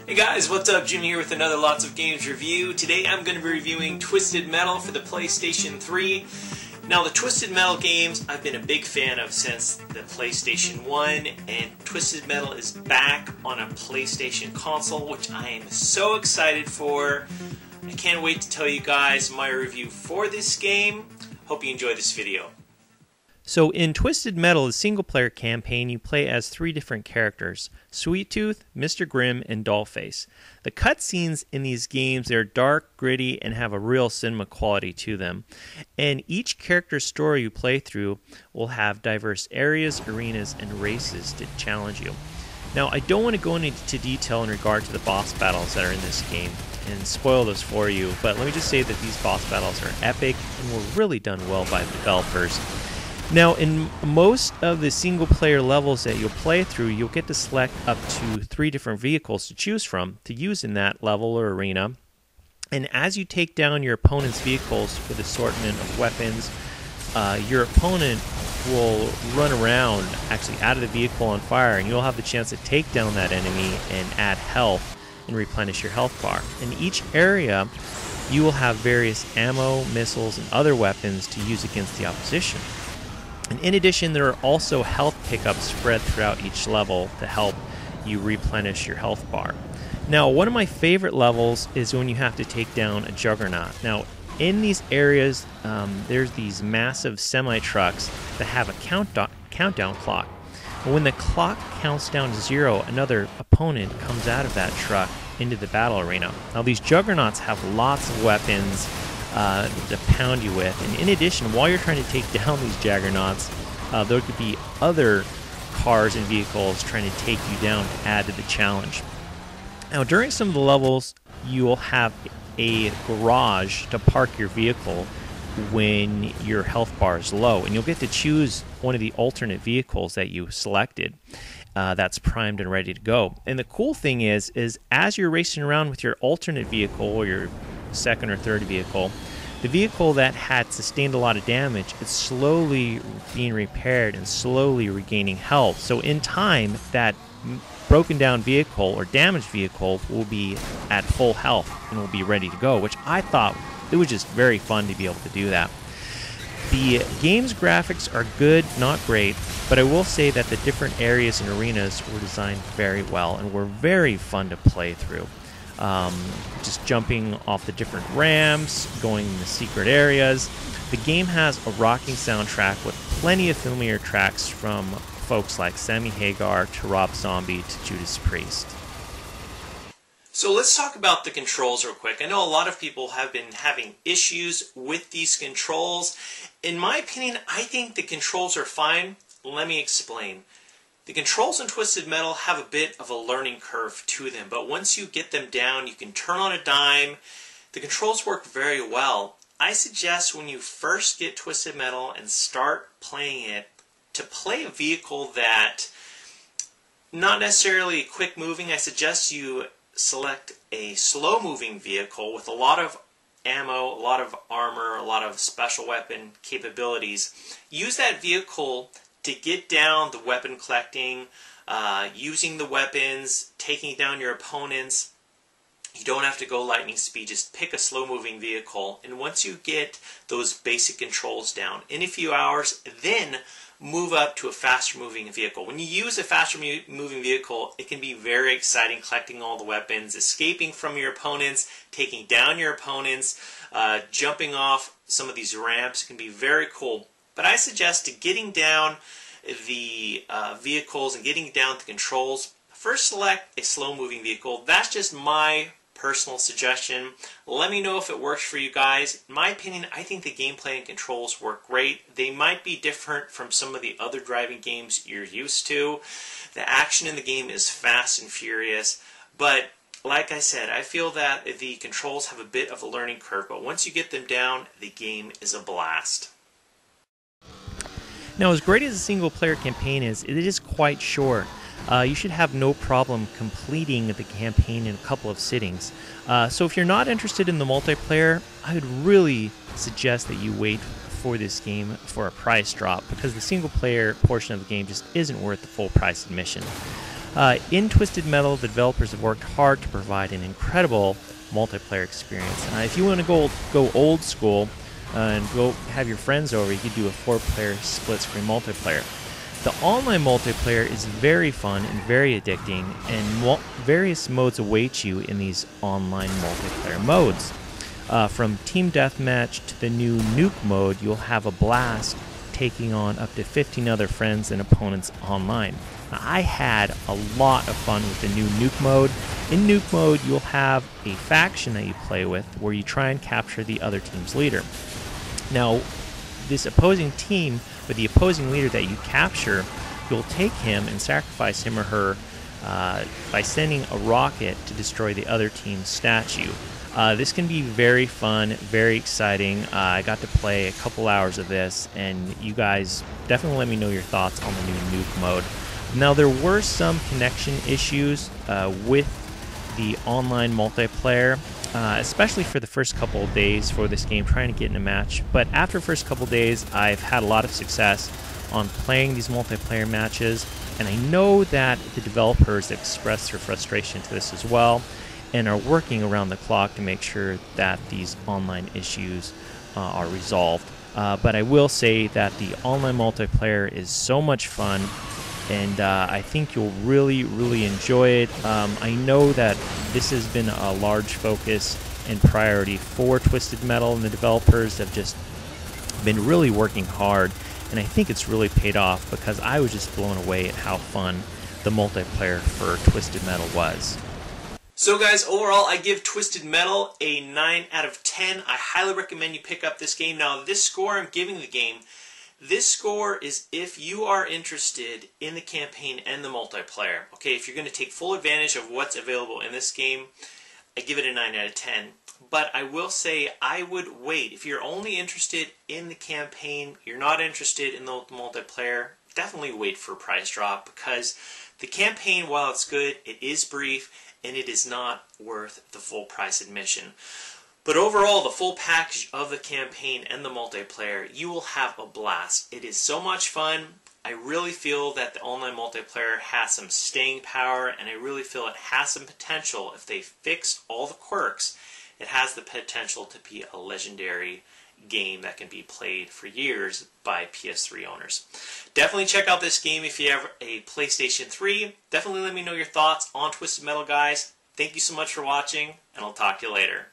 Hey guys, what's up? Jim here with another Lots of Games review. Today I'm going to be reviewing Twisted Metal for the PlayStation 3. Now the Twisted Metal games I've been a big fan of since the PlayStation 1, and Twisted Metal is back on a PlayStation console, which I am so excited for. I can't wait to tell you guys my review for this game. Hope you enjoy this video. So in Twisted Metal, the single-player campaign, you play as three different characters: Sweet Tooth, Mr. Grimm, and Dollface. The cutscenes in these games are dark, gritty, and have a real cinema quality to them. And each character's story you play through will have diverse areas, arenas, and races to challenge you. Now, I don't want to go into detail in regard to the boss battles that are in this game and spoil those for you, but let me just say that these boss battles are epic and were really done well by the developers. Now, in most of the single-player levels that you'll play through, you'll get to select up to 3 different vehicles to choose from to use in that level or arena. And as you take down your opponent's vehicles with assortment of weapons, your opponent will run around, actually out of the vehicle on fire, and you'll have the chance to take down that enemy and add health and replenish your health bar. In each area, you will have various ammo, missiles, and other weapons to use against the opposition. And in addition, there are also health pickups spread throughout each level to help you replenish your health bar. Now, one of my favorite levels is when you have to take down a Juggernaut. Now, in these areas, there's these massive semi-trucks that have a countdown clock. And when the clock counts down to 0, another opponent comes out of that truck into the battle arena. Now, these Juggernauts have lots of weapons to pound you with, and in addition, while you're trying to take down these Juggernauts, there could be other cars and vehicles trying to take you down to add to the challenge. Now, during some of the levels, you will have a garage to park your vehicle when your health bar is low, and you'll get to choose one of the alternate vehicles that you selected that's primed and ready to go. And the cool thing is as you're racing around with your alternate vehicle or your second or third vehicle, the vehicle that had sustained a lot of damage is slowly being repaired and slowly regaining health. So in time, that broken down vehicle or damaged vehicle will be at full health and will be ready to go, which I thought it was just very fun to be able to do that. The game's graphics are good, not great, but I will say that the different areas and arenas were designed very well and were very fun to play through. Just jumping off the different ramps, going in the secret areas. The game has a rocking soundtrack with plenty of familiar tracks from folks like Sammy Hagar to Rob Zombie to Judas Priest. So let's talk about the controls real quick. I know a lot of people have been having issues with these controls. In my opinion, I think the controls are fine. Let me explain. The controls in Twisted Metal have a bit of a learning curve to them, but once you get them down, you can turn on a dime. The controls work very well. I suggest when you first get Twisted Metal and start playing it, to play a vehicle that, not necessarily quick moving, I suggest you select a slow moving vehicle with a lot of ammo, a lot of armor, a lot of special weapon capabilities. Use that vehicle to get down the weapon collecting, using the weapons, taking down your opponents. You don't have to go lightning speed, just pick a slow moving vehicle, and once you get those basic controls down, in a few hours, then move up to a faster moving vehicle. When you use a faster moving vehicle, it can be very exciting, collecting all the weapons, escaping from your opponents, taking down your opponents, jumping off some of these ramps. It can be very cool. But I suggest to getting down the vehicles and getting down the controls, first select a slow-moving vehicle. That's just my personal suggestion. Let me know if it works for you guys. In my opinion, I think the gameplay and controls work great. They might be different from some of the other driving games you're used to. The action in the game is fast and furious, but like I said, I feel that the controls have a bit of a learning curve, but once you get them down, the game is a blast. Now, as great as a single-player campaign is, it is quite short. You should have no problem completing the campaign in a couple of sittings. So if you're not interested in the multiplayer, I would really suggest that you wait for this game for a price drop, because the single-player portion of the game just isn't worth the full price admission. In Twisted Metal, the developers have worked hard to provide an incredible multiplayer experience. If you want to go old school and go have your friends over, you could do a 4-player split-screen multiplayer. The online multiplayer is very fun and very addicting, and various modes await you in these online multiplayer modes. From Team Deathmatch to the new Nuke mode, you'll have a blast taking on up to 15 other friends and opponents online. Now, I had a lot of fun with the new Nuke mode. In Nuke mode, you'll have a faction that you play with where you try and capture the other team's leader. Now, this opposing team, with the opposing leader that you capture, you'll take him and sacrifice him or her by sending a rocket to destroy the other team's statue. This can be very fun, very exciting. I got to play a couple hours of this, and you guys definitely let me know your thoughts on the new Nuke mode. Now, there were some connection issues with the online multiplayer, especially for the first couple of days for this game, trying to get in a match. But after the first couple of days, I've had a lot of success on playing these multiplayer matches, and I know that the developers expressed their frustration to this as well, and are working around the clock to make sure that these online issues are resolved. But I will say that the online multiplayer is so much fun, and I think you'll really, really enjoy it. I know that this has been a large focus and priority for Twisted Metal, and the developers have just been really working hard, and I think it's really paid off, because I was just blown away at how fun the multiplayer for Twisted Metal was. So guys, overall I give Twisted Metal a 9 out of 10. I highly recommend you pick up this game. Now, this score I'm giving the game, this score is if you are interested in the campaign and the multiplayer. Okay, if you're going to take full advantage of what's available in this game, I give it a 9 out of 10. But I will say I would wait. If you're only interested in the campaign, you're not interested in the multiplayer, definitely wait for a price drop, because the campaign, while it's good, it is brief, and it is not worth the full price admission. But overall, the full package of the campaign and the multiplayer, you will have a blast. It is so much fun. I really feel that the online multiplayer has some staying power, and I really feel it has some potential. If they fix all the quirks, it has the potential to be a legendary game that can be played for years by PS3 owners. Definitely check out this game if you have a PlayStation 3. Definitely let me know your thoughts on Twisted Metal, guys. Thank you so much for watching, and I'll talk to you later.